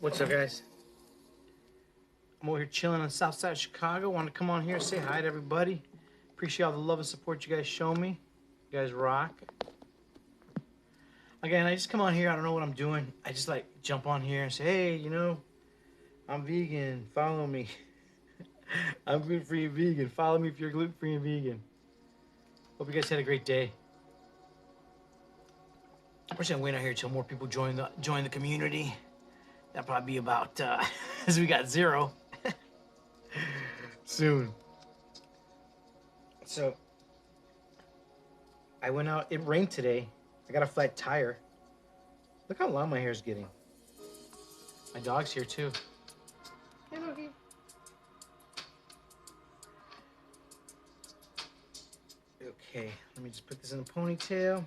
What's up, guys? I'm over here chilling on the south side of Chicago. Want to come on here and say hi to everybody. Appreciate all the love and support you guys show me. You guys rock. Again, I just come on here. I don't know what I'm doing. I just like jump on here and say, hey, you know, I'm vegan. Follow me. I'm gluten-free and vegan. Follow me if you're gluten-free and vegan. Hope you guys had a great day. We're just gonna wait out here till more people join the community. That'll probably be about as we got 0 soon. So I went out. It rained today. I got a flat tire. Look how long my hair is getting. My dog's here too. Hey, doggy. Okay, let me just put this in a ponytail.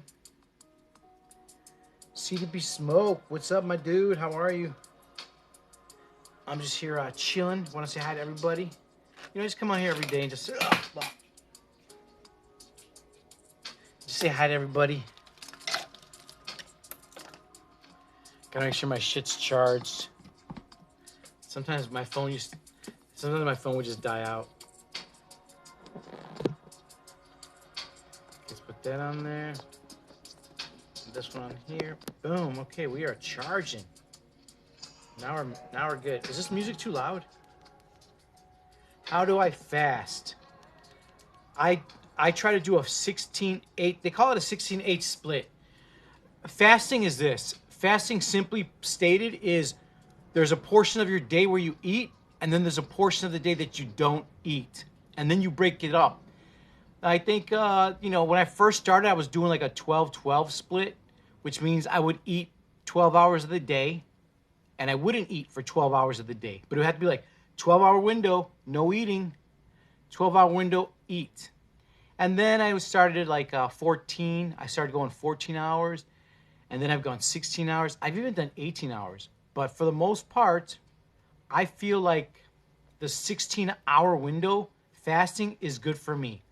C2B Smoke, what's up, my dude? How are you? I'm just here chilling. Want to say hi to everybody. You know, just come on here every day and just say hi to everybody. Gotta make sure my shit's charged. Sometimes my phone would just die out. Let's put that on there. This one on here. Boom. Okay, we are charging. Now we're good. Is this music too loud? How do I fast? I try to do a 16-8. They call it a 16-8 split. Fasting is this. Fasting, simply stated, is there's a portion of your day where you eat, and then there's a portion of the day that you don't eat, and then you break it up. I think, you know, when I first started, I was doing like a 12-12 split, which means I would eat 12 hours of the day, and I wouldn't eat for 12 hours of the day. But it would have to be like 12-hour window, no eating, 12-hour window, eat. And then I started like 14. I started going 14 hours, and then I've gone 16 hours. I've even done 18 hours. But for the most part, I feel like the 16-hour window fasting is good for me.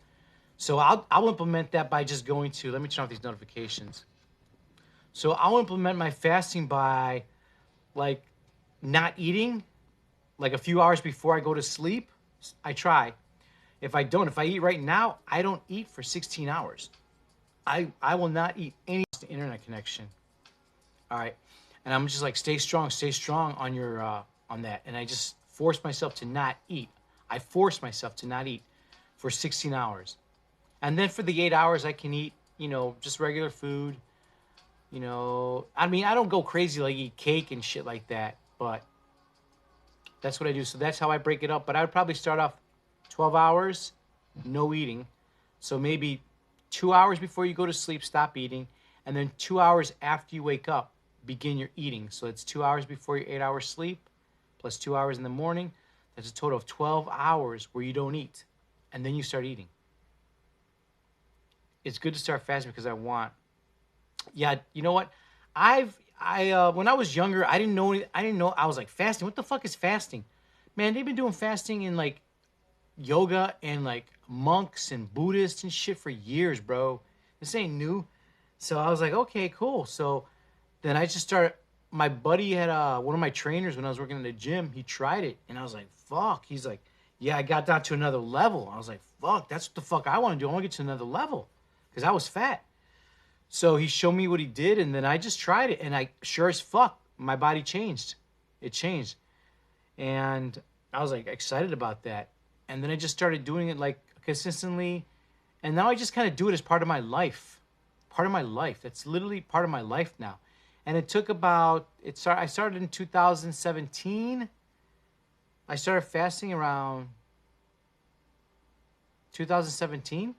So I'll implement that by just going to, let me turn off these notifications. So I'll implement my fasting by like not eating like a few hours before I go to sleep. I try. If I eat right now, I don't eat for 16 hours. I will not eat any internet connection. All right. And I'm just like, stay strong on your, on that. And I just force myself to not eat. I force myself to not eat for 16 hours. And then for the 8 hours, I can eat, you know, just regular food. You know, I mean, I don't go crazy like eat cake and shit like that, but that's what I do. So that's how I break it up. But I would probably start off 12 hours, no eating. So maybe 2 hours before you go to sleep, stop eating. And then 2 hours after you wake up, begin your eating. So it's 2 hours before your 8 hours sleep, plus 2 hours in the morning. That's a total of 12 hours where you don't eat. And then you start eating. It's good to start fasting because I want. Yeah, you know what? When I was younger, I didn't know. I was like, fasting. What the fuck is fasting? Man, they've been doing fasting in like yoga and like monks and Buddhists and shit for years, bro. This ain't new. So I was like, okay, cool. So then I just started. My buddy had one of my trainers when I was working in the gym. He tried it, and I was like, fuck. He's like, yeah, I got down to another level. I was like, fuck, that's what the fuck I want to do. I want to get to another level because I was fat. So he showed me what he did, and then I just tried it, and I sure as fuck, my body changed. It changed. And I was like excited about that. And then I just started doing it like consistently. And now I just kind of do it as part of my life. Part of my life. That's literally part of my life now. And it took about, I started in 2017. I started fasting around 2017.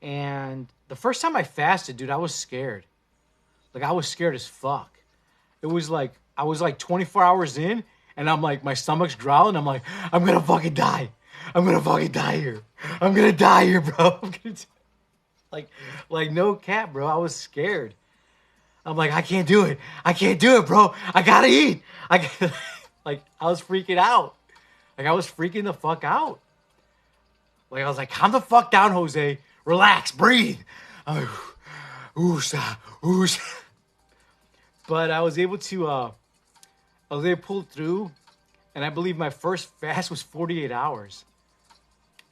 And the first time I fasted, dude, I was scared. Like, I was scared as fuck. It was like, I was like 24 hours in, and I'm like, my stomach's growling. I'm like, I'm going to fucking die. I'm going to fucking die here. I'm going to die here, bro. Like, no cap, bro. I was scared. I'm like, I can't do it. I can't do it, bro. I got to eat. Like, I was freaking out. Like, I was freaking the fuck out. Like, I was like, calm the fuck down, Jose. Relax, breathe. I'm like, ooh, stop, ooh. But I was able to They pulled through, and I believe my first fast was 48 hours. I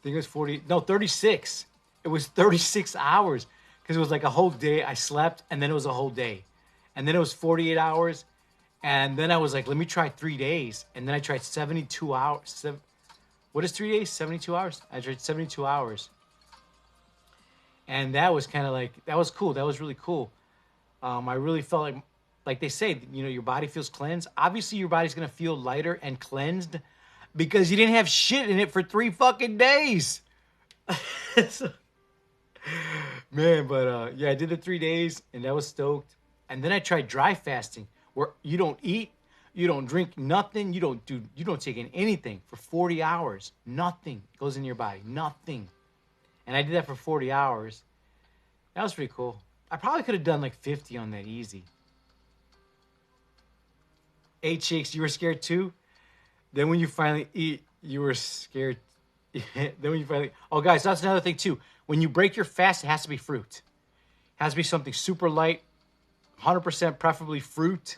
think it was 40, no, 36. It was 36 hours because it was like a whole day. I slept, and then it was a whole day. And then it was 48 hours. And then I was like, let me try 3 days. And then I tried 72 hours. What is 3 days? 72 hours? I tried 72 hours. And that was kind of like, that was cool. That was really cool. I really felt like they say, your body feels cleansed. Obviously, your body's going to feel lighter and cleansed because you didn't have shit in it for 3 fucking days. Man, but yeah, I did the 3 days and that was stoked. And then I tried dry fasting where you don't eat, you don't drink nothing, you don't take in anything for 40 hours. Nothing goes in your body, nothing. And I did that for 40 hours. That was pretty cool. I probably could have done like 50 on that easy. Hey, chicks, you were scared too? Then when you finally eat, you were scared. Then when you finally... Oh, guys, that's another thing too. When you break your fast, it has to be fruit. It has to be something super light, 100% preferably fruit.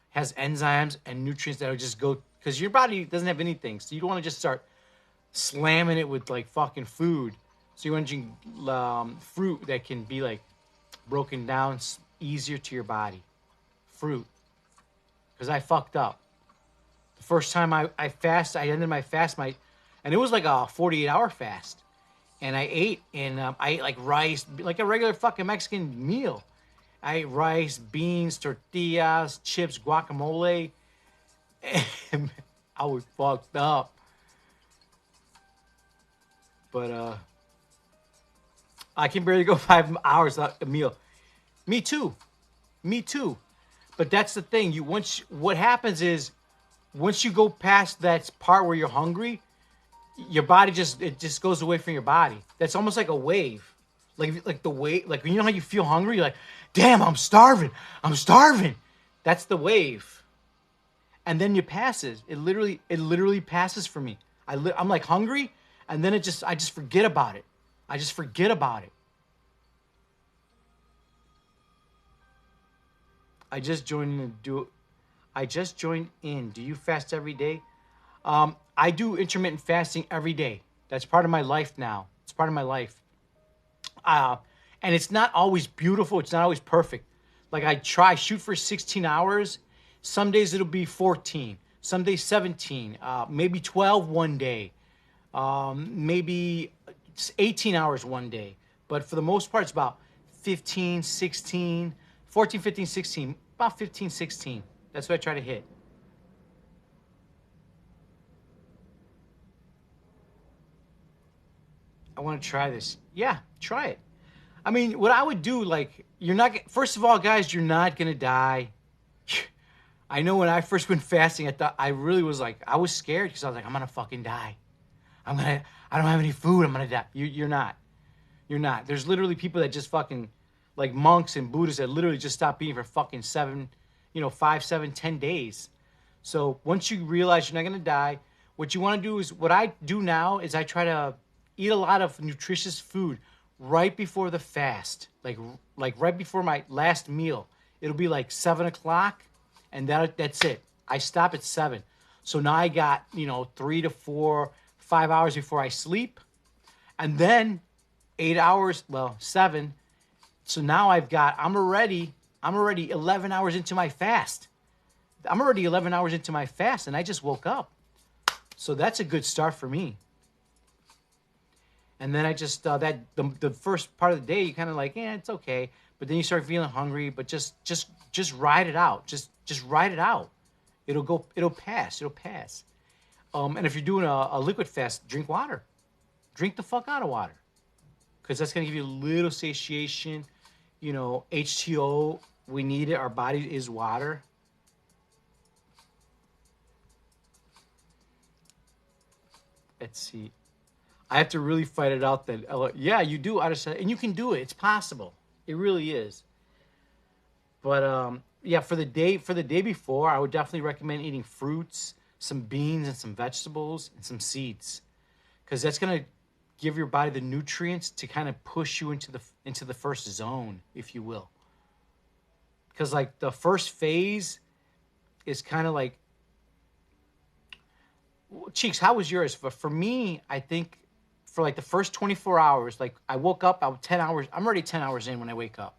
Has enzymes and nutrients that will just go... Because your body doesn't have anything. So you don't want to just start slamming it with like fucking food. So you want to drink fruit that can be like broken down easier to your body. Fruit. Because I fucked up. The first time I fasted, I ended my fast, and it was like a 48-hour fast. And I ate, and I ate like rice, like a regular fucking Mexican meal. I ate rice, beans, tortillas, chips, guacamole. And I was fucked up. But I can barely go 5 hours without a meal. Me too. But that's the thing. What happens is once you go past that part where you're hungry, your body just goes away from your body. That's almost like a wave. Like the wave, like you know how you feel hungry, you're like, damn, I'm starving. That's the wave. And then it passes. It literally passes for me. I'm like hungry, and then I just forget about it. I just joined in. Do you fast every day? I do intermittent fasting every day. That's part of my life now. It's part of my life. And it's not always beautiful. It's not always perfect. Like I shoot for 16 hours. Some days it'll be 14. Some days 17. Maybe 12 one day. Maybe 18 hours one day. But for the most part, it's about 15, 16, 14, 15, 16. About 15, 16. That's what I try to hit. I want to try this. Yeah, try it. I mean, what I would do, like, first of all, guys, you're not going to die. I know when I first went fasting, I was scared because I was like, I'm going to fucking die. I don't have any food. I'm going to die. You're not. There's literally people that just fucking, like monks and Buddhists that literally just stop eating for fucking 5, 7, 10 days. So once you realize you're not going to die, what you want to do is, what I do now is I try to eat a lot of nutritious food right before the fast, like right before my last meal. It'll be like 7 o'clock, and that's it. I stop at 7. So now I got 3 to 4, 5 hours before I sleep, and then 8 hours. Well, 7. So now I'm already 11 hours into my fast. I'm already 11 hours into my fast, and I just woke up. So that's a good start for me. And then I just, the first part of the day, you kind of like, it's okay. But then you start feeling hungry, but just ride it out. Just ride it out. It'll pass. And if you're doing a liquid fast, drink water. Drink the fuck out of water. Because that's going to give you a little satiation. H2O, we need it. Our body is water. Let's see. I have to really fight it out that, yeah, you do understand, and you can do it. It's possible. It really is. But yeah, for the day before, I would definitely recommend eating fruits, some beans, and some vegetables, and some seeds, because that's gonna give your body the nutrients to kind of push you into the first zone, if you will. Because like the first phase is kind of like Cheeks, how was yours? For me, I think for like the first 24 hours, like I woke up, I was 10 hours. I'm already 10 hours in when I wake up.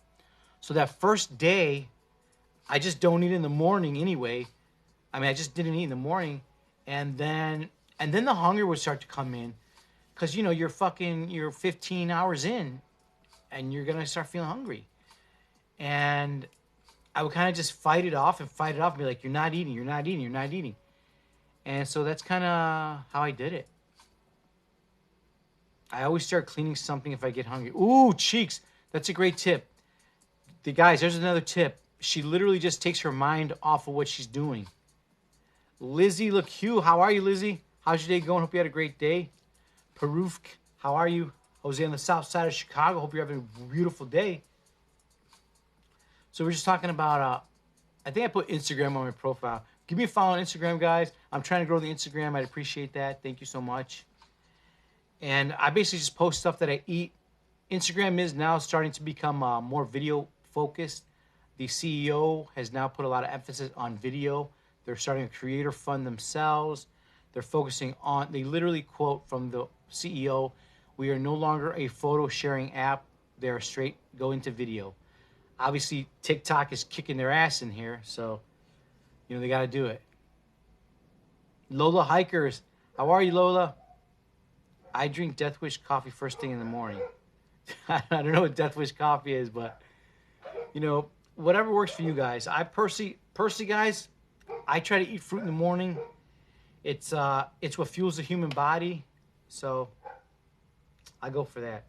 So that first day, I just don't eat in the morning anyway. I mean, I just didn't eat in the morning, and then the hunger would start to come in, because you're 15 hours in, and you're gonna start feeling hungry, and I would kind of just fight it off, and be like, "You're not eating, you're not eating, you're not eating," and so that's kind of how I did it. I always start cleaning something if I get hungry. Ooh, Cheeks, that's a great tip. The guys, there's another tip. She literally just takes her mind off of what she's doing. Lizzie LeCue, how are you, Lizzie? How's your day going? Hope you had a great day. Parufk, how are you? Jose on the south side of Chicago. Hope you're having a beautiful day. So we're just talking about, I think I put Instagram on my profile. Give me a follow on Instagram, guys. I'm trying to grow the Instagram. I'd appreciate that. Thank you so much. And I basically just post stuff that I eat. Instagram is now starting to become more video focused. The CEO has now put a lot of emphasis on video. They're starting a creator fund themselves. They're focusing on, they literally quote from the CEO, "We are no longer a photo sharing app. They're straight go into video." Obviously, TikTok is kicking their ass in here, so they got to do it. Lola Hikers, how are you, Lola? I drink Death Wish coffee first thing in the morning. I don't know what Death Wish coffee is, but whatever works for you guys. I personally, guys, I try to eat fruit in the morning. It's what fuels the human body, so I go for that.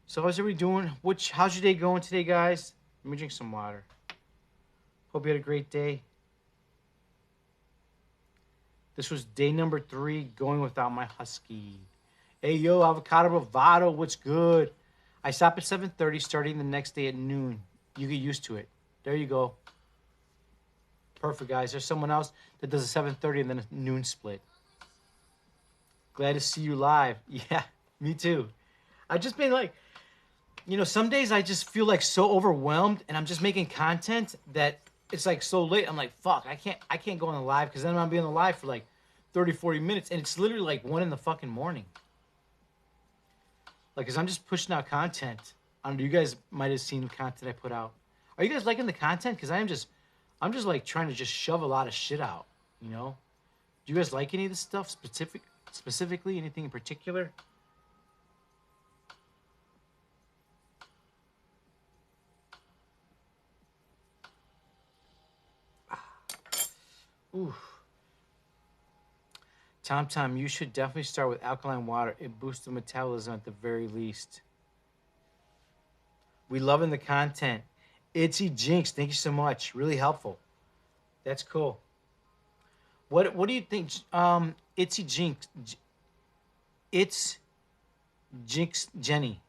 So how's everybody doing? How's your day going today, guys? Let me drink some water. Hope you had a great day. This was day number 3 going without my husky. Hey, yo, avocado bravado, what's good? I stop at 7:30, starting the next day at noon. You get used to it. There you go. Perfect, guys. There's someone else that does a 7:30 and then a noon split. Glad to see you live. Yeah, me too. I've just been like, some days I just feel like so overwhelmed, and I'm just making content that it's like so late. I'm like, fuck, I can't go on the live, because then I'm gonna be on the live for like 30, 40 minutes, and it's literally like 1 in the fucking morning. Like, cause I'm just pushing out content. I don't know, you guys might have seen the content I put out. Are you guys liking the content? Cause I'm just like trying to just shove a lot of shit out. Do you guys like any of this stuff specifically? Anything in particular? Ooh. Tom, you should definitely start with alkaline water. It boosts the metabolism at the very least. We loving the content. Itsy Jinx, thank you so much. Really helpful. That's cool. What do you think, Itsy Jinx? It's Jinx Jenny.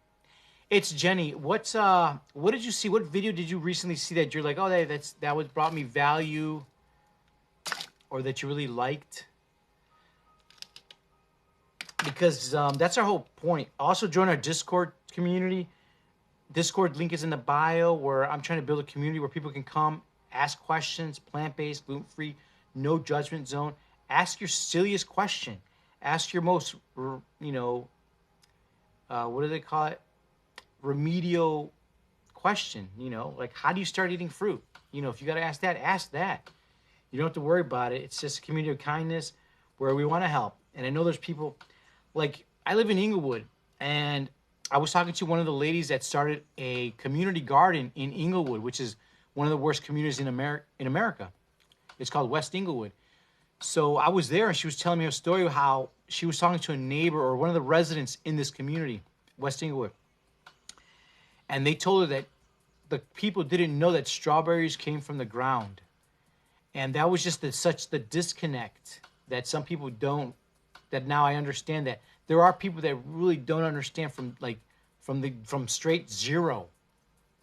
It's Jenny. What did you see? What video did you recently see that you're like, oh, that was brought me value, or that you really liked? Because that's our whole point. Also, join our Discord community. Discord link is in the bio, where I'm trying to build a community where people can come, ask questions, plant-based, gluten-free, no judgment zone. Ask your silliest question. Ask your most, what do they call it? Remedial question. Like, how do you start eating fruit? If you got to ask that, ask that. You don't have to worry about it. It's just a community of kindness where we want to help. And I know there's people, like, I live in Inglewood, and I was talking to one of the ladies that started a community garden in Inglewood, which is one of the worst communities in America. It's called West Inglewood. So I was there, and she was telling me a story of how she was talking to a neighbor or one of the residents in this community, West Inglewood. And they told her that the people didn't know that strawberries came from the ground. And that was just such the disconnect that some people don't, that now I understand that there are people that really don't understand from straight zero,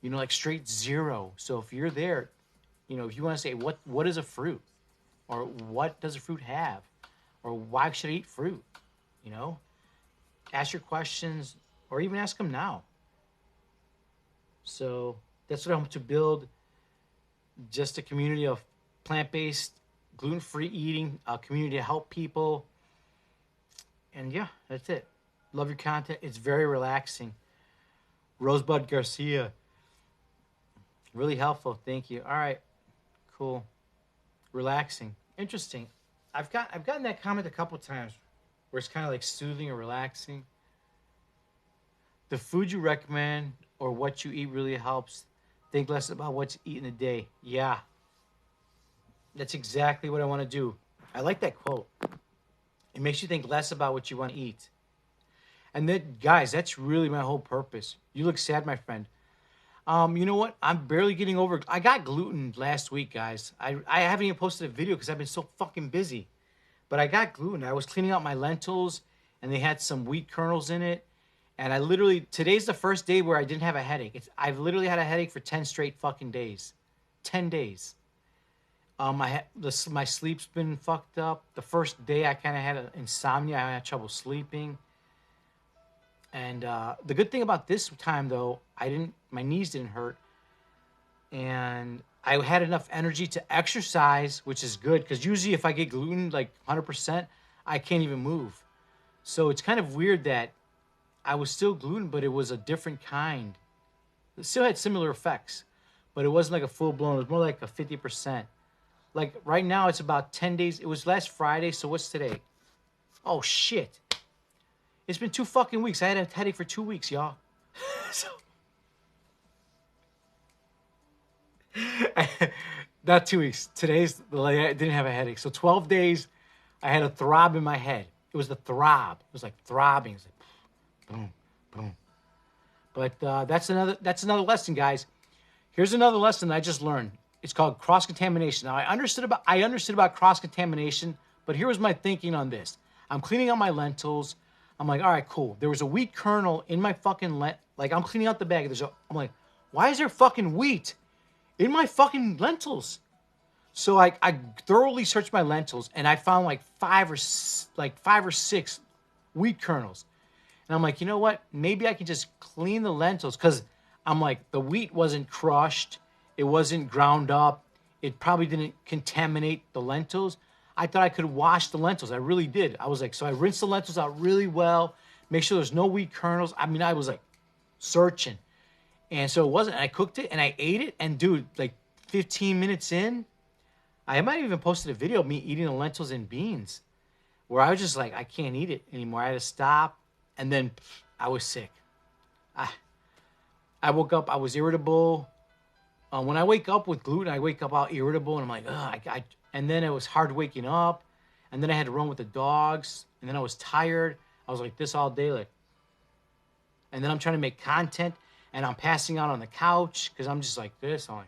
like straight zero. So if you're there, if you want to say what is a fruit, or what does a fruit have, or why should I eat fruit, ask your questions, or even ask them now. So that's what I hope to build, just a community of plant-based, gluten-free eating community to help people. And yeah, that's it. Love your content. It's very relaxing. Rosebud Garcia. Really helpful. Thank you. All right. Cool. Relaxing. Interesting. I've gotten that comment a couple times where it's kind of like soothing or relaxing. The food you recommend or what you eat really helps. Think less about what you eat in a day. Yeah. That's exactly what I want to do. I like that quote. It makes you think less about what you want to eat. And then, guys, that's really my whole purpose. You look sad, my friend. You know what? I'm barely getting over. I got gluten last week, guys. I haven't even posted a video because I've been so fucking busy. But I got gluten. I was cleaning out my lentils, and they had some wheat kernels in it. And I literally, today's the first day where I didn't have a headache. I've literally had a headache for 10 straight fucking days. 10 days. My sleep's been fucked up. The first day I kind of had insomnia. I had trouble sleeping. And the good thing about this time, though, my knees didn't hurt. And I had enough energy to exercise, which is good. Because usually if I get gluten, like 100%, I can't even move. So it's kind of weird that I was still gluten, but it was a different kind. It still had similar effects. But it wasn't like a full-blown. It was more like a 50%. Like right now, it's about 10 days. It was last Friday, so what's today? Oh, shit. It's been 2 fucking weeks. I had a headache for 2 weeks, y'all. So, not 2 weeks. I didn't have a headache. So 12 days, I had a throb in my head. It was the throb. It was like throbbing. It was like boom, boom. But that's another lesson, guys. Here's another lesson I just learned. It's called cross-contamination. Now, I understood about cross-contamination, but here was my thinking on this. I'm cleaning out my lentils. I'm like, all right, cool. There was a wheat kernel in my fucking like I'm cleaning out the bag. I'm like, why is there fucking wheat in my fucking lentils? So I thoroughly searched my lentils and I found like five or six wheat kernels. And I'm like, you know what? Maybe I can just clean the lentils because I'm like, the wheat wasn't crushed. It wasn't ground up. It probably didn't contaminate the lentils. I thought I could wash the lentils. I really did. I was like, so I rinsed the lentils out really well, make sure there's no wheat kernels. I mean, I was like searching. And so it wasn't. I cooked it and I ate it. And dude, like 15 minutes in, I might have even posted a video of me eating the lentils and beans where I was just like, I can't eat it anymore. I had to stop. And then I was sick. I woke up, I was irritable. When I wake up with gluten, I wake up all irritable, and I'm like, ugh. And then it was hard waking up, and then I had to run with the dogs, and then I was tired. I was like this all day, like. And then I'm trying to make content, and I'm passing out on the couch because I'm just like this. I'm like,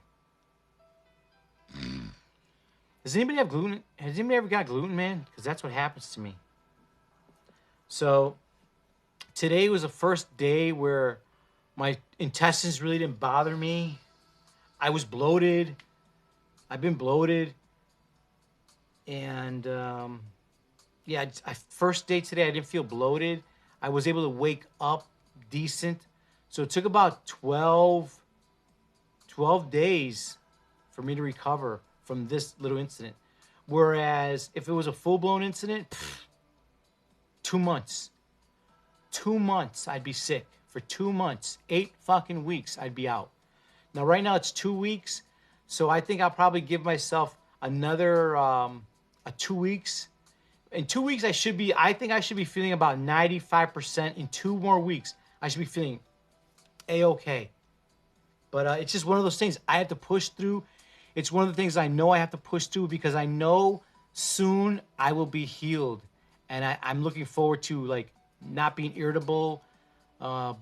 does anybody have gluten? Has anybody ever got gluten, man? Because that's what happens to me. So today was the first day where my intestines really didn't bother me. I was bloated. I've been bloated. And yeah, first day today, I didn't feel bloated. I was able to wake up decent. So it took about 12 days for me to recover from this little incident. Whereas if it was a full-blown incident, 2 months. 2 months, I'd be sick. For 2 months, 8 fucking weeks, I'd be out. Now, right now, it's 2 weeks. So I think I'll probably give myself another 2 weeks. In 2 weeks, I think I should be feeling about 95%. In 2 more weeks, I should be feeling A-okay. But it's just one of those things I have to push through. It's one of the things I know I have to push through because I know soon I will be healed. And I'm looking forward to, like, not being irritable,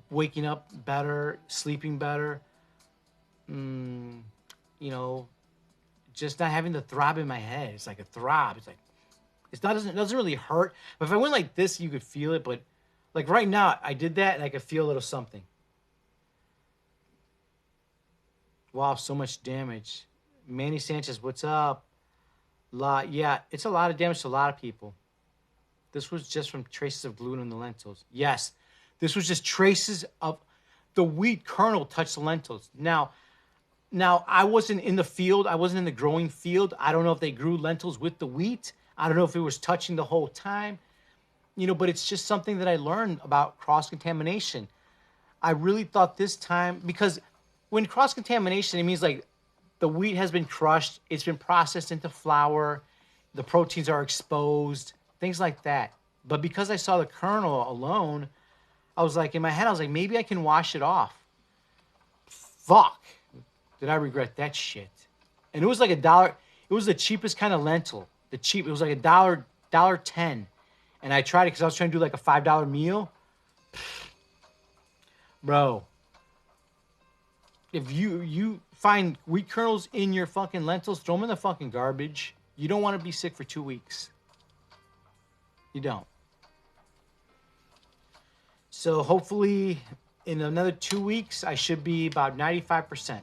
waking up better, sleeping better. You know, just not having the throb in my head. It's like a throb. It's like, it doesn't really hurt. But if I went like this, you could feel it. But like right now, I did that and I could feel a little something. Wow, so much damage. Manny Sanchez, what's up? Yeah, it's a lot of damage to a lot of people. This was just from traces of gluten in the lentils. Yes, this was just traces of the wheat kernel touched the lentils. Now, Now, I wasn't in the field. I wasn't in the growing field. I don't know if they grew lentils with the wheat. I don't know if it was touching the whole time, but it's just something that I learned about cross-contamination. I really thought this time, because when cross-contamination, it means like the wheat has been crushed, it's been processed into flour, the proteins are exposed, things like that. But because I saw the kernel alone, I was like, in my head, I was like, maybe I can wash it off. Fuck. Did I regret that shit? And it was like $1. It was the cheapest kind of lentil. It was like $1.10. And I tried it because I was trying to do like a $5 meal. Bro, if you find wheat kernels in your fucking lentils, throw them in the fucking garbage. You don't want to be sick for 2 weeks. You don't. So hopefully in another 2 weeks, I should be about 95%.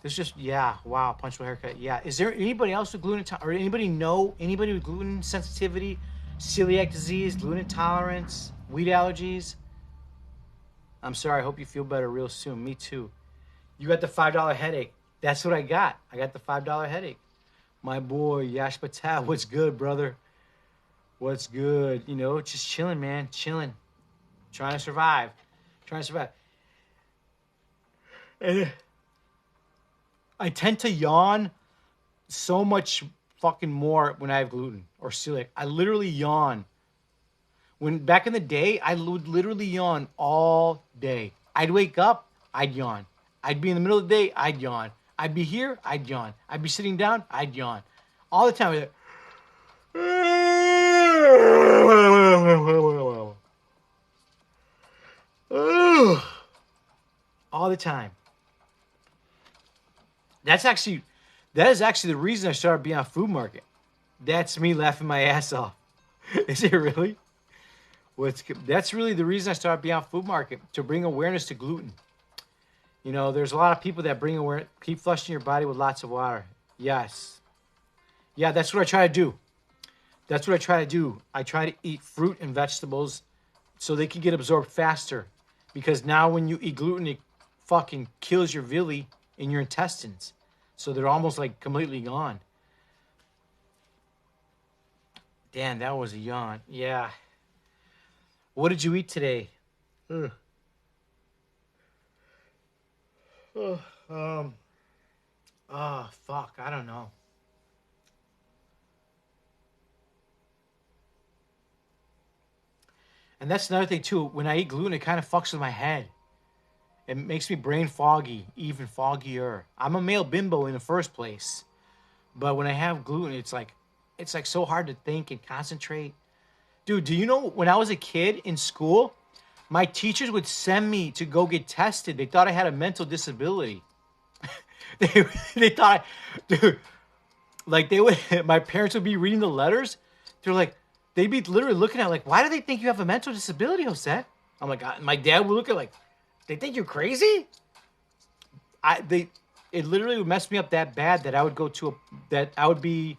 There's just, yeah, wow, punchable haircut. Yeah. Is there anybody else with gluten, or anybody with gluten sensitivity, celiac disease, gluten intolerance, wheat allergies? I'm sorry. I hope you feel better real soon. Me too. You got the $5 headache. That's what I got. I got the $5 headache. My boy, Yash Patel. What's good, brother? What's good? Just chilling, man. Chilling. Trying to survive. And I tend to yawn so much fucking more when I have gluten or celiac. I literally yawn. When back in the day, I would literally yawn all day. I'd wake up, I'd yawn. I'd be in the middle of the day, I'd yawn. I'd be here, I'd yawn. I'd be sitting down, I'd yawn. All the time. All the time. That is actually the reason I started being on Food Market. That's me laughing my ass off. Is it really? That's really the reason I started being on Food Market, to bring awareness to gluten. There's a lot of people that bring awareness. Keep flushing your body with lots of water. Yes. Yeah, that's what I try to do. I try to eat fruit and vegetables so they can get absorbed faster. Because now when you eat gluten, it fucking kills your villi in your intestines. So they're almost like completely gone. Damn, that was a yawn. Yeah. What did you eat today? Ugh. Fuck, I don't know. And that's another thing too. When I eat gluten, it kind of fucks with my head. It makes me brain foggy, even foggier. I'm a male bimbo in the first place. But when I have gluten, it's like so hard to think and concentrate. Dude, do you know when I was a kid in school, my teachers would send me to go get tested. They thought I had a mental disability. they thought, dude, like my parents would be reading the letters. They'd be literally looking at like, why do they think you have a mental disability, Jose? I'm like, my dad would look at like, they think you're crazy? It literally would mess me up that bad that I would be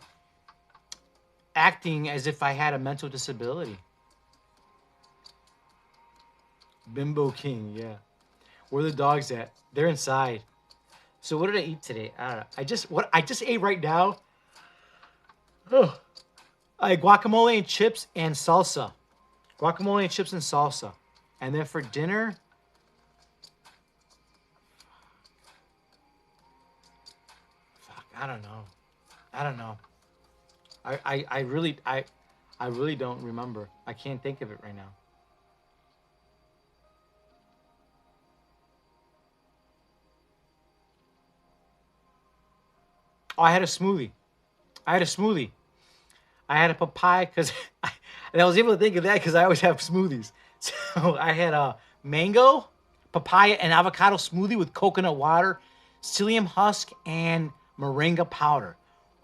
acting as if I had a mental disability. Bimbo King, yeah. Where are the dogs at? They're inside. So what did I eat today? I don't know. I just ate right now. Oh, I had guacamole and chips and salsa. And then for dinner, I don't know. I really don't remember. I can't think of it right now. Oh, I had a smoothie. I had a papaya and I was able to think of that because I always have smoothies. So I had a mango, papaya, and avocado smoothie with coconut water, psyllium husk, and moringa powder.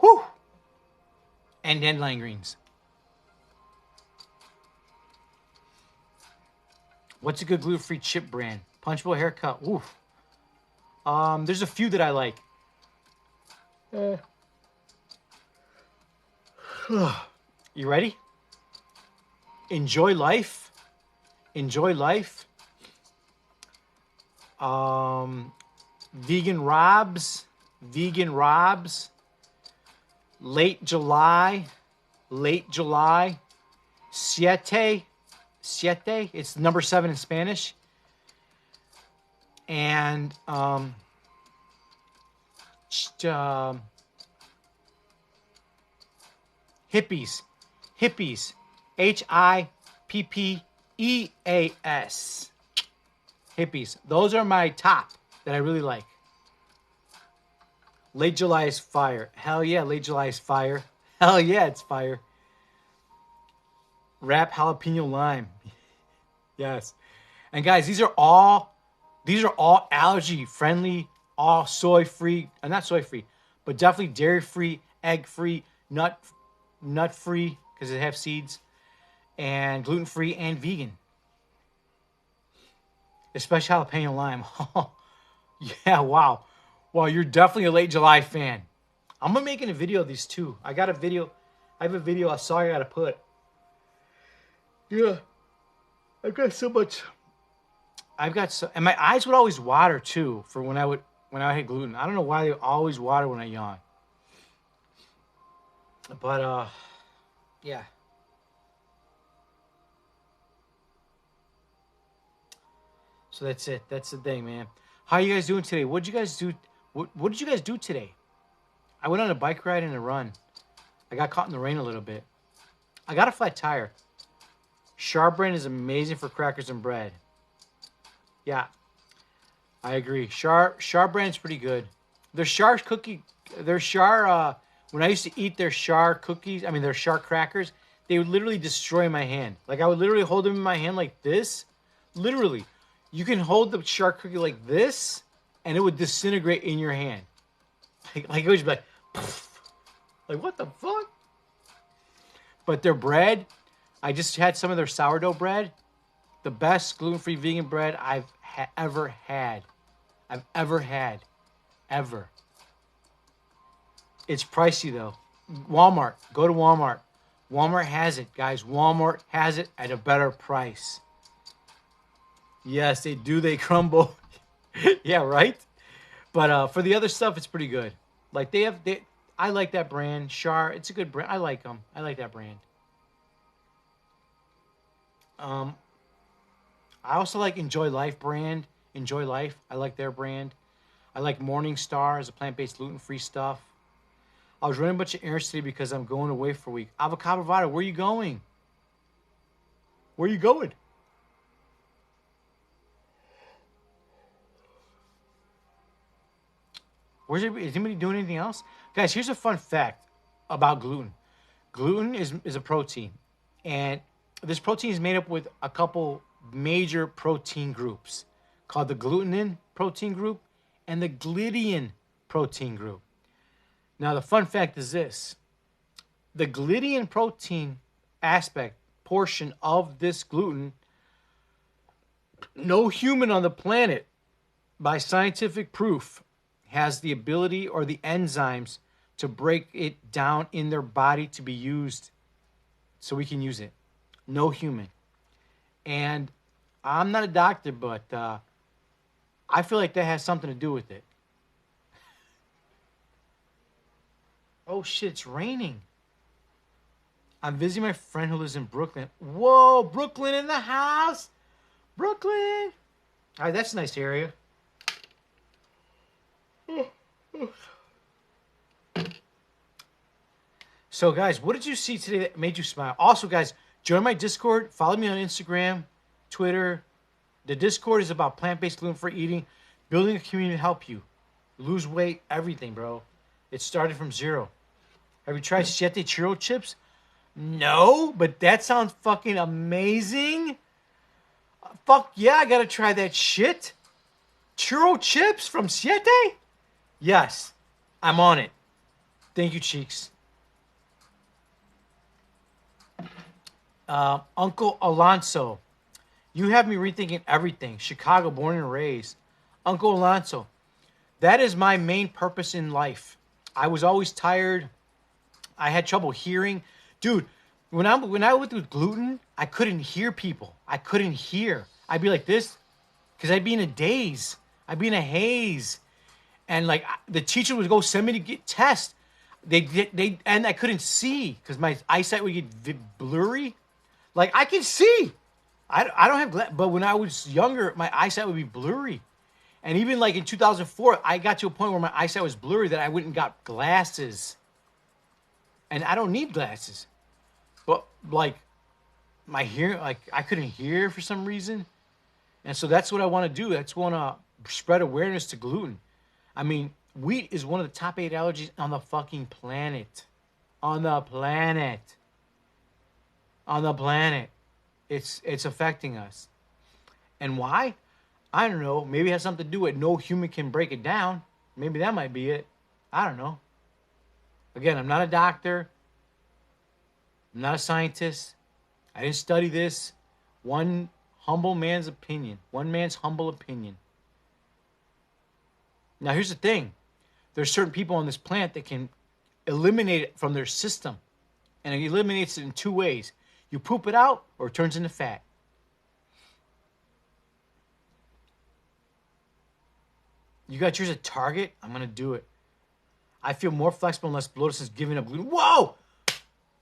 Whew! And dandelion greens. What's a good gluten-free chip brand? Punchable haircut. Oof. There's a few that I like. You ready? Enjoy life. Vegan Robs. Late July. Siete. It's number 7 in Spanish. And hippies. Hippeas. Hippies. Those are my top that I really like. Late July is fire. Hell yeah, late July is fire. Hell yeah, it's fire. Wrap jalapeno lime. Yes. And guys, these are all allergy friendly, all soy free, not soy free, but definitely dairy free, egg free, nut free because they have seeds, and gluten free and vegan. Especially jalapeno lime. Yeah, wow. Well, you're definitely a late July fan. I'm gonna make a video of these too. I have a video I saw I gotta put. Yeah. I've got so, and my eyes would always water too for when I had gluten. I don't know why they always water when I yawn. But yeah. So that's it. That's the thing, man. How you guys doing today? What did you guys do? What did you guys do today? I went on a bike ride and a run. I got caught in the rain a little bit. I got a flat tire. Char brand is amazing for crackers and bread. Yeah, I agree. Char brand is pretty good. Their Char cookie, when I used to eat their Char cookies, their Char crackers, they would literally destroy my hand. Like I would literally hold them in my hand like this. Literally, you can hold the Char cookie like this, and it would disintegrate in your hand. Like it would just be like, poof. Like what the fuck? But their bread, I just had some of their sourdough bread. The best gluten-free vegan bread I've ever had. Ever. It's pricey though. Walmart. Go to Walmart. Walmart has it, guys. Walmart has it at a better price. Yes, they do. They crumble. Yeah, right? But for the other stuff, it's pretty good. Like I like that brand. Char, it's a good brand. I like them. I like that brand. I also like Enjoy Life brand. Enjoy Life. I like their brand. I like Morningstar as a plant-based gluten-free stuff. I was running a bunch of errands today because I'm going away for a week. Avocado Vada, where are you going? Where are you going? Is anybody doing anything else? Guys, here's a fun fact about gluten. Gluten is a protein. And this protein is made up with a couple major protein groups called the glutenin protein group and the gliadin protein group. Now, the fun fact is this. The gliadin protein aspect portion of this gluten, no human on the planet, by scientific proof, has the ability or the enzymes to break it down in their body to be used so we can use it. No human. And I'm not a doctor, but I feel like that has something to do with it. Oh shit, it's raining. I'm visiting my friend who lives in Brooklyn. Whoa, Brooklyn in the house. Brooklyn. All right, that's a nice area. So, guys, what did you see today that made you smile? Also, guys, join my Discord. Follow me on Instagram, Twitter. The Discord is about plant-based, gluten-free eating, building a community to help you lose weight, everything, bro. It started from zero. Have you tried Siete Churro chips? No, but that sounds fucking amazing. Fuck yeah, I gotta try that shit. Churro chips from Siete? Yes, I'm on it. Thank you, Cheeks. Uncle Alonso, you have me rethinking everything. Chicago, born and raised. Uncle Alonso, that is my main purpose in life. I was always tired. I had trouble hearing. Dude, when I went through gluten, I couldn't hear people. I couldn't hear. I'd be like this because I'd be in a daze. I'd be in a haze. And like the teacher would go send me to get tests. And I couldn't see because my eyesight would get blurry. Like I can see. I don't have but when I was younger, my eyesight would be blurry. And even like in 2004, I got to a point where my eyesight was blurry that I went and got glasses. And I don't need glasses. But like my hearing, like I couldn't hear for some reason. And so that's what I want to do. That's want to spread awareness to gluten. I mean, wheat is one of the top 8 allergies on the fucking planet. On the planet. On the planet. It's affecting us. And why? I don't know. Maybe it has something to do with no human can break it down. Maybe that might be it. I don't know. Again, I'm not a doctor. I'm not a scientist. I didn't study this. One humble man's opinion. One man's humble opinion. Now, here's the thing. There's certain people on this planet that can eliminate it from their system. And it eliminates it in 2 ways. You poop it out or it turns into fat. You got yours at Target? I'm going to do it. I feel more flexible and less bloated since giving up gluten. Whoa!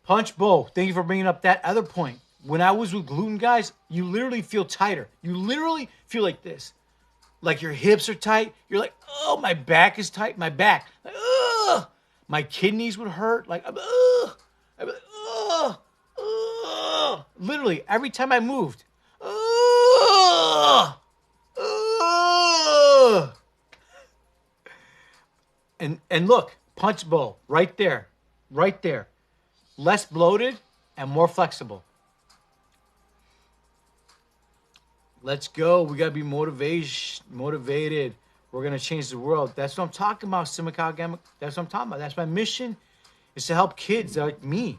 Punch Bo, thank you for bringing up that other point. When I was with gluten, guys, you literally feel tighter. You literally feel like this. Like your hips are tight. You're like, oh, my back is tight. My back. Like, ugh. My kidneys would hurt. Like, ugh. I'd be like, ugh. Ugh. Literally, every time I moved. Ugh. Ugh. And look, Punch Bowl, right there. Right there. Less bloated and more flexible. Let's go. We got to be motivated. We're going to change the world. That's what I'm talking about, Simicao Gamma. That's what I'm talking about. That's my mission, is to help kids like me.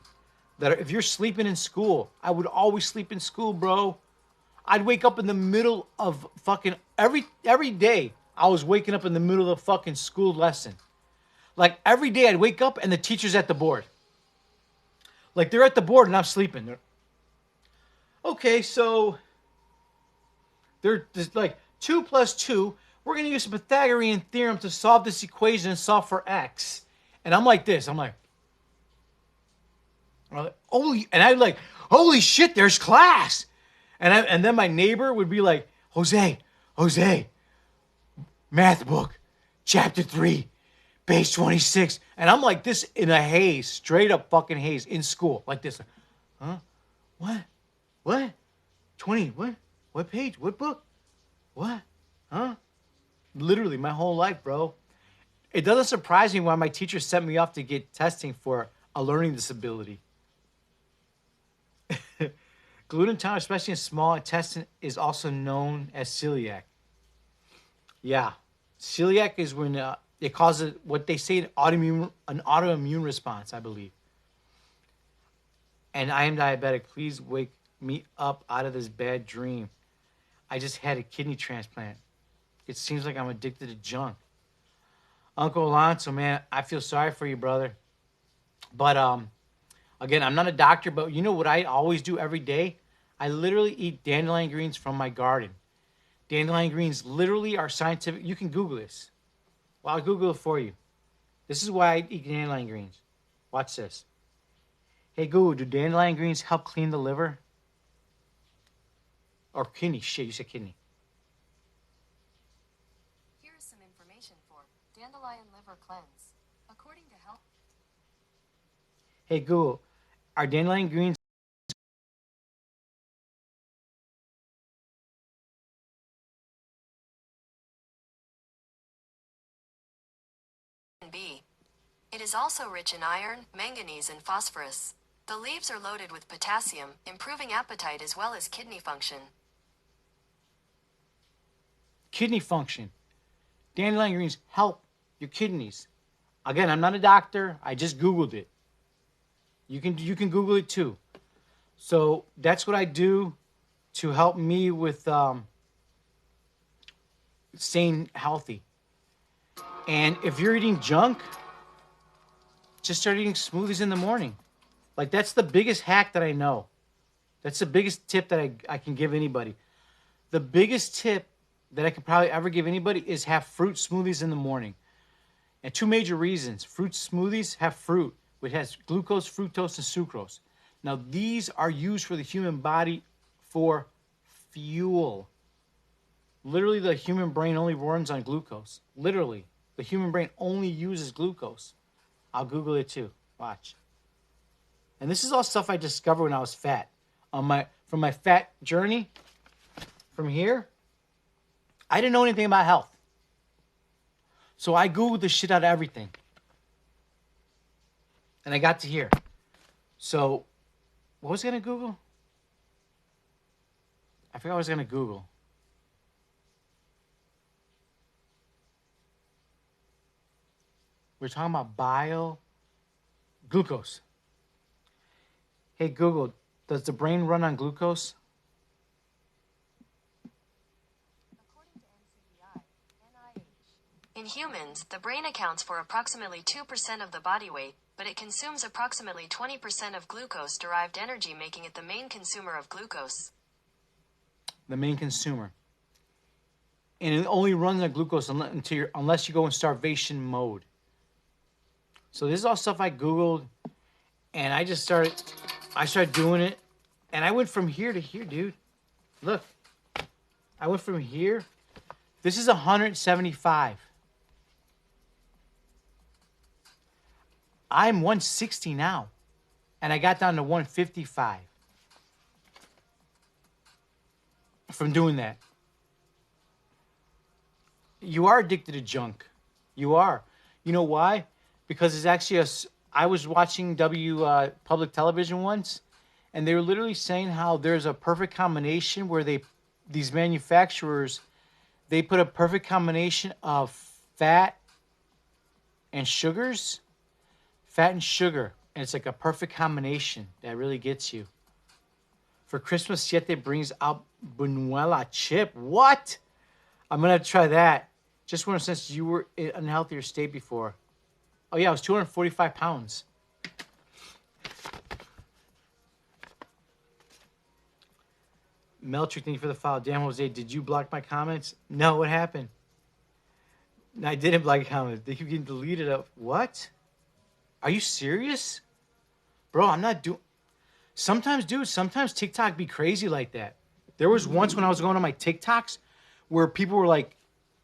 That if you're sleeping in school, I would always sleep in school, bro. I'd wake up in the middle of fucking every day. I was waking up in the middle of the fucking school lesson. Like every day I'd wake up and the teacher's at the board. Like they're at the board and I'm sleeping. Okay, so they're just like 2 + 2. We're going to use the Pythagorean theorem to solve this equation and solve for x. And I'm like this. I'm like, holy shit, there's class. And then my neighbor would be like, Jose, math book, chapter 3, page 26. And I'm like this in a haze, straight up fucking haze in school, like this. Huh? What? 20, what? What page? What book? What? Huh? Literally my whole life, bro. It doesn't surprise me why my teacher sent me off to get testing for a learning disability. Gluten intolerance, especially in small intestine, is also known as celiac. Yeah. Celiac is when it causes what they say an autoimmune response, I believe. And I am diabetic. Please wake me up out of this bad dream. I just had a kidney transplant. It seems like I'm addicted to junk. Uncle Alonso, man, I feel sorry for you, brother. But again, I'm not a doctor, but you know what I always do every day? I literally eat dandelion greens from my garden. Dandelion greens literally are scientific. You can Google this. Well, I'll Google it for you. This is why I eat dandelion greens. Watch this. Hey, Google, do dandelion greens help clean the liver? Or kidney. Shit, you said kidney. Here is some information for dandelion liver cleanse. According to health... Hey, Google, are dandelion greens... B. It is also rich in iron, manganese, and phosphorus. The leaves are loaded with potassium, improving appetite as well as kidney function. Kidney function. Dandelion greens help your kidneys. Again, I'm not a doctor. I just Googled it. You can Google it too. So that's what I do to help me with staying healthy. And if you're eating junk, just start eating smoothies in the morning. Like that's the biggest hack that I know. That's the biggest tip that I can give anybody. The biggest tip that I could probably ever give anybody is have fruit smoothies in the morning. And two major reasons. Fruit smoothies have fruit, which has glucose, fructose, and sucrose. Now, these are used for the human body for fuel. Literally, the human brain only runs on glucose. Literally, the human brain only uses glucose. I'll Google it too. Watch. And this is all stuff I discovered when I was fat. From my fat journey, from here, I didn't know anything about health. So I Googled the shit out of everything. And I got to here. So, what was I going to Google? I forgot what I was going to Google. We're talking about glucose. Hey, Google, does the brain run on glucose? In humans, the brain accounts for approximately 2% of the body weight, but it consumes approximately 20% of glucose-derived energy, making it the main consumer of glucose. The main consumer. And it only runs on glucose unless you go in starvation mode. So this is all stuff I Googled, and I started doing it, and I went from here to here, dude. Look, I went from here. This is 175. I'm 160 now, and I got down to 155 from doing that. You are addicted to junk. You are. You know why? Because it's actually I was watching public television once, and they were literally saying how there's a perfect combination where these manufacturers, they put a perfect combination of fat and sugars. Fat and sugar, and it's like a perfect combination that really gets you. For Christmas, Siete brings out Buñuela chip. What? I'm going to try that. Just one since you were in an unhealthier state before. Oh, yeah, I was 245 pounds. Meltrick, thank you for the follow. Damn, Jose, did you block my comments? No, what happened? No, I didn't block comments. They keep getting deleted. What? Are you serious? Bro, I'm not doing... Sometimes TikTok be crazy like that. There was once when I was going on my TikToks where people were like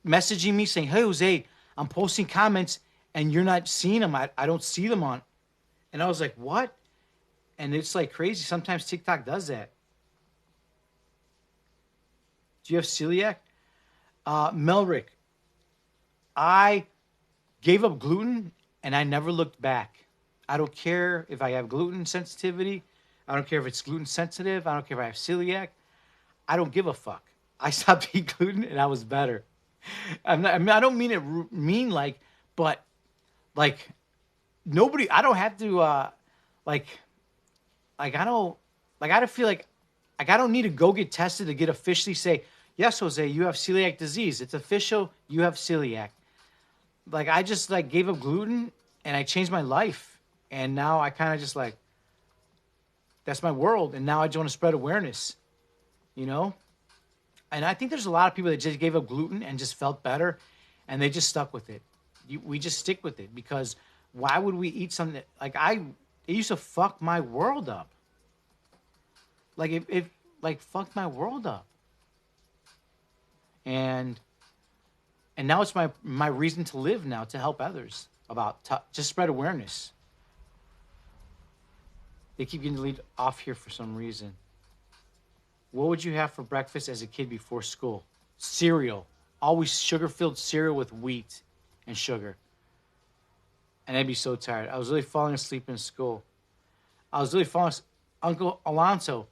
messaging me saying, hey, Jose, I'm posting comments and you're not seeing them. I don't see them on. And I was like, what? And it's like crazy. Sometimes TikTok does that. Do you have celiac? Melrick, I gave up gluten and I never looked back. I don't care if I have gluten sensitivity. I don't care if it's gluten sensitive. I don't care if I have celiac. I don't give a fuck. I stopped eating gluten and I was better. I don't mean it but nobody, I don't have to, I don't feel like I don't need to go get tested to get officially say, yes, Jose, you have celiac disease. It's official. You have celiac. I just gave up gluten and I changed my life. And now I kind of just that's my world. And now I just want to spread awareness, you know? And I think there's a lot of people that just gave up gluten and just felt better and they just stuck with it. We just stick with it because why would we eat something it used to fuck my world up. It fucked my world up. And now it's my reason to live now, to help others just spread awareness. They keep getting deleted off here for some reason. What would you have for breakfast as a kid before school? Cereal. Always sugar-filled cereal with wheat and sugar. And I'd be so tired. I was really falling asleep in school. Uncle Alonso,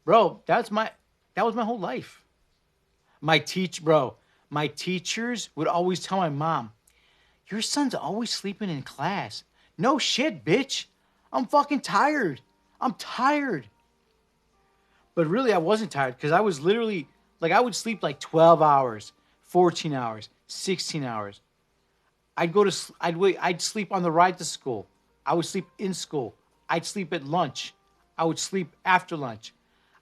bro, that was my whole life. My teachers would always tell my mom, your son's always sleeping in class. No shit, bitch. I'm fucking tired. I'm tired. But really, I wasn't tired because I was literally, I would sleep 12 hours, 14 hours, 16 hours. I'd sleep on the ride to school. I would sleep in school. I'd sleep at lunch. I would sleep after lunch.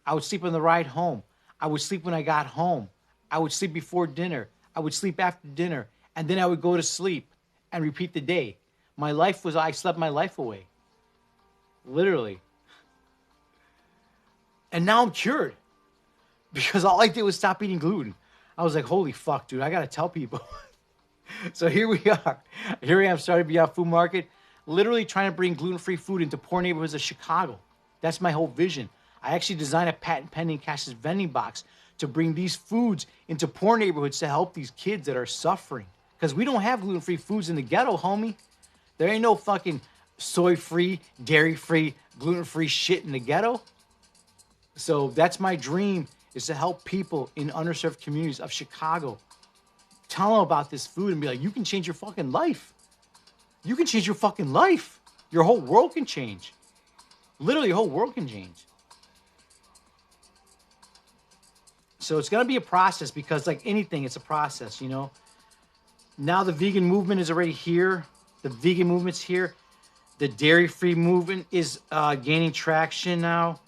I would sleep on the ride home. I would sleep when I got home. I would sleep before dinner. I would sleep after dinner. And then I would go to sleep and repeat the day. I slept my life away. Literally. And now I'm cured. Because all I did was stop eating gluten. I was like, holy fuck, dude, I gotta tell people. So here we are. Here I am, starting Beyond Food Market, literally trying to bring gluten-free food into poor neighborhoods of Chicago. That's my whole vision. I actually designed a patent-pending cashless vending box to bring these foods into poor neighborhoods to help these kids that are suffering. Because we don't have gluten-free foods in the ghetto, homie. There ain't no fucking soy-free, dairy-free, gluten-free shit in the ghetto. So that's my dream, is to help people in underserved communities of Chicago. Tell them about this food and be like, you can change your fucking life. You can change your fucking life. Your whole world can change. Literally, your whole world can change. So it's going to be a process because like anything, it's a process, you know. Now the vegan movement is already here. The vegan movement's here. The dairy-free movement is gaining traction now.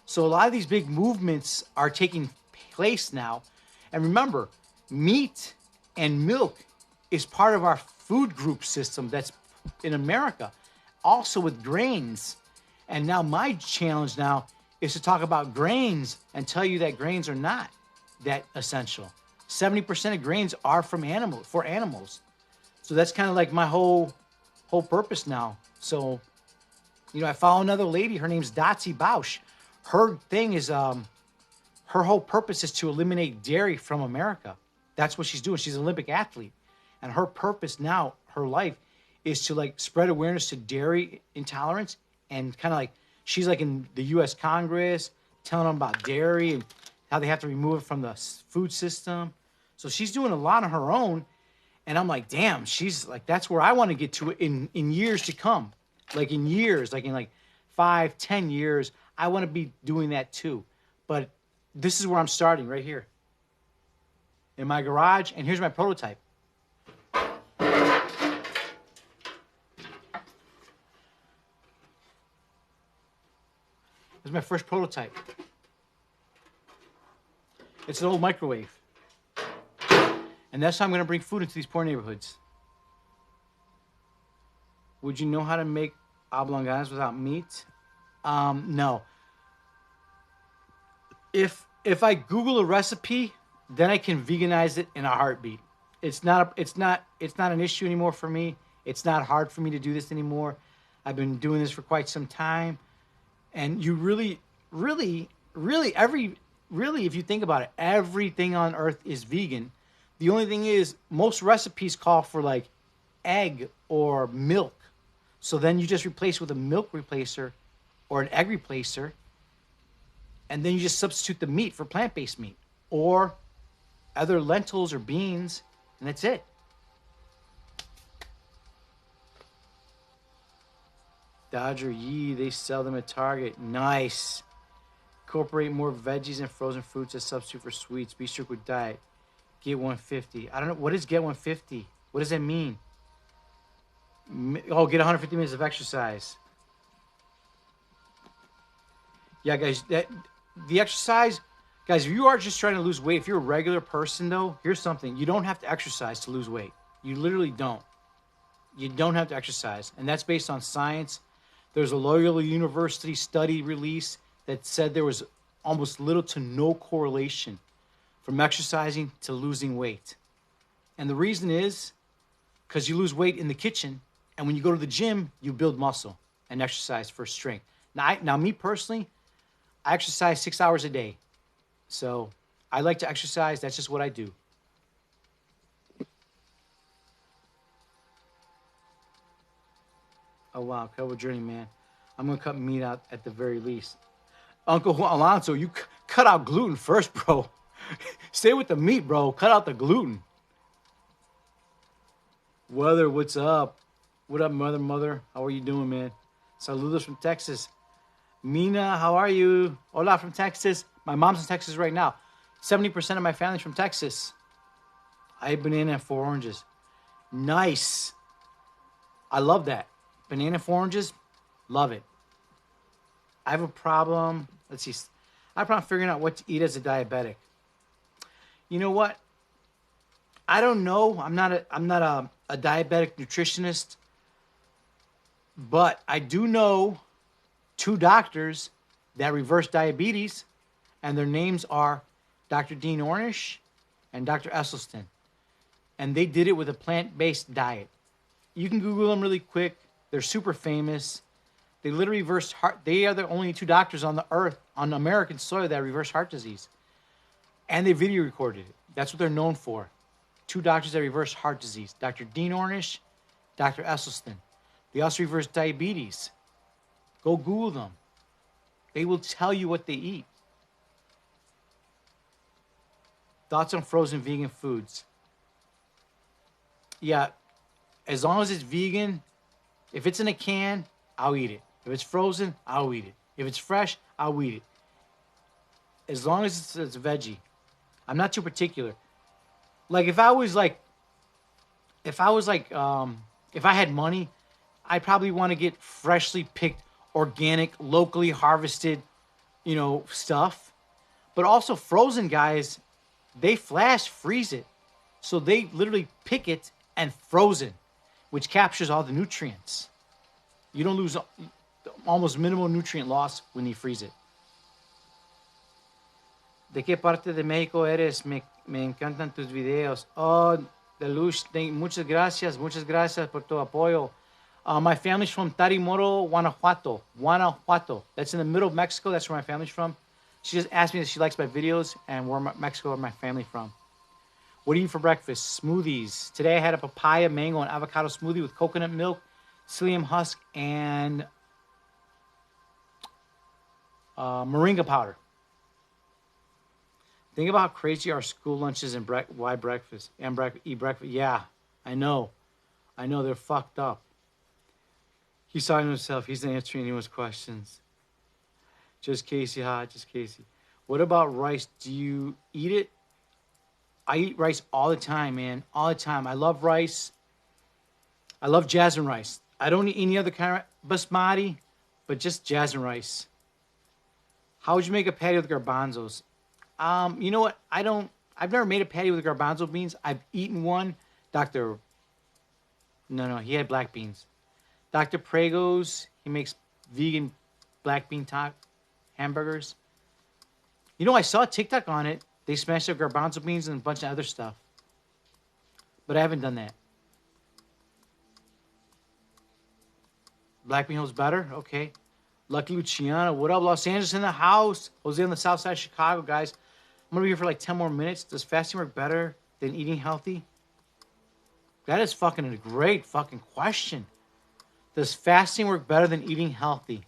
So a lot of these big movements are taking place now. And remember, meat and milk is part of our food group system that's in America. Also with grains. And now my challenge now is to talk about grains and tell you that grains are not that essential. 70% of grains are for animals. So that's kind of like my whole purpose now. So, you know, I follow another lady. Her name's Dotsie Bausch. Her thing is, her whole purpose is to eliminate dairy from America. That's what she's doing. She's an Olympic athlete. And her purpose now, her life, is to like spread awareness to dairy intolerance. And kind of like, she's like in the U.S. Congress, telling them about dairy and how they have to remove it from the food system. So she's doing a lot on her own. And I'm like, damn, she's like, that's where I want to get to in years to come. Like in years, like in like 5-10 years, I want to be doing that too. But this is where I'm starting right here in my garage. And here's my prototype. This is my first prototype. It's an old microwave. And that's how I'm going to bring food into these poor neighborhoods. Would you know how to make oblongadas without meat? No. If I Google a recipe, then I can veganize it in a heartbeat. It's not an issue anymore for me. It's not hard for me to do this anymore. I've been doing this for quite some time. And you really, if you think about it, everything on earth is vegan. The only thing is, most recipes call for like egg or milk. So then you just replace with a milk replacer or an egg replacer. And then you just substitute the meat for plant-based meat or other lentils or beans. And that's it. Dodger Yee, they sell them at Target. Nice. Incorporate more veggies and frozen fruits as substitute for sweets. Be strict with diet. Get 150. I don't know. What is get 150? What does that mean? Oh, get 150 minutes of exercise. Yeah, guys, the exercise, guys, if you are just trying to lose weight, if you're a regular person, though, here's something. You don't have to exercise to lose weight. You literally don't. You don't have to exercise. And that's based on science. There's a Loyola University study release that said there was almost little to no correlation from exercising to losing weight. And the reason is because you lose weight in the kitchen, and when you go to the gym, you build muscle and exercise for strength. Now, me personally, I exercise 6 hours a day. So I like to exercise. That's just what I do. Oh, wow. Incredible journey, man. I'm going to cut meat out at the very least. Uncle Alonso, you cut out gluten first, bro. Stay with the meat, bro. Cut out the gluten. Weather, what's up? What up, mother? How are you doing, man? Saludos from Texas. Mina, how are you? Hola from Texas. My mom's in Texas right now. 70% of my family's from Texas. I ate banana and 4 oranges. Nice. I love that. Banana and 4 oranges, love it. I have a problem. Let's see. I have a problem figuring out what to eat as a diabetic. You know what? I don't know. I'm not a diabetic nutritionist, but I do know two doctors that reverse diabetes, and their names are Dr. Dean Ornish and Dr. Esselstyn. And they did it with a plant-based diet. You can Google them really quick. They're super famous. They literally reverse heart. They are the only two doctors on the earth, on American soil, that reverse heart disease. And they video recorded it. That's what they're known for. Two doctors that reverse heart disease. Dr. Dean Ornish, Dr. Esselstyn. They also reverse diabetes. Go Google them. They will tell you what they eat. Thoughts on frozen vegan foods? Yeah, as long as it's vegan, if it's in a can, I'll eat it. If it's frozen, I'll eat it. If it's fresh, I'll eat it. As long as it's veggie. I'm not too particular. Like if I had money, I'd probably want to get freshly picked, organic, locally harvested, stuff. But also frozen guys, they flash freeze it. So they literally pick it and frozen, which captures all the nutrients. You don't lose almost minimal nutrient loss when you freeze it. ¿De qué parte de México eres? Me encantan tus videos. Oh, Deluxe, muchas gracias por tu apoyo. My family's from Tarimoro, Guanajuato. That's in the middle of Mexico. That's where my family's from. She just asked me if she likes my videos and where Mexico, where my family from. What do you eat for breakfast? Smoothies. Today I had a papaya, mango, and avocado smoothie with coconut milk, psyllium husk, and moringa powder. Think about how crazy our school lunches and why breakfast and eat breakfast. Yeah, I know, they're fucked up. He's talking to himself. He's not answering anyone's questions. Just Casey, just Casey. What about rice? Do you eat it? I eat rice all the time, man. All the time. I love rice. I love jasmine rice. I don't eat any other kind of basmati, but just jasmine rice. How would you make a patty with garbanzos? You know what? I've never made a patty with garbanzo beans. I've eaten one. No, he had black beans. Dr. Prego's, he makes vegan black bean hamburgers. I saw a TikTok on it. They smashed up garbanzo beans and a bunch of other stuff. But I haven't done that. Black bean holds better? Okay. Lucky Luciana. What up, Los Angeles in the house? Jose on the south side of Chicago, guys. I'm going to be here for like 10 more minutes. Does fasting work better than eating healthy? That is fucking a great fucking question. Does fasting work better than eating healthy?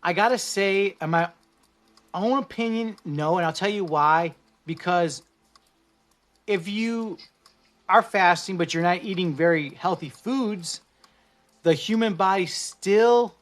I gotta say, in my own opinion, no, and I'll tell you why. Because if you are fasting, but you're not eating very healthy foods, the human body still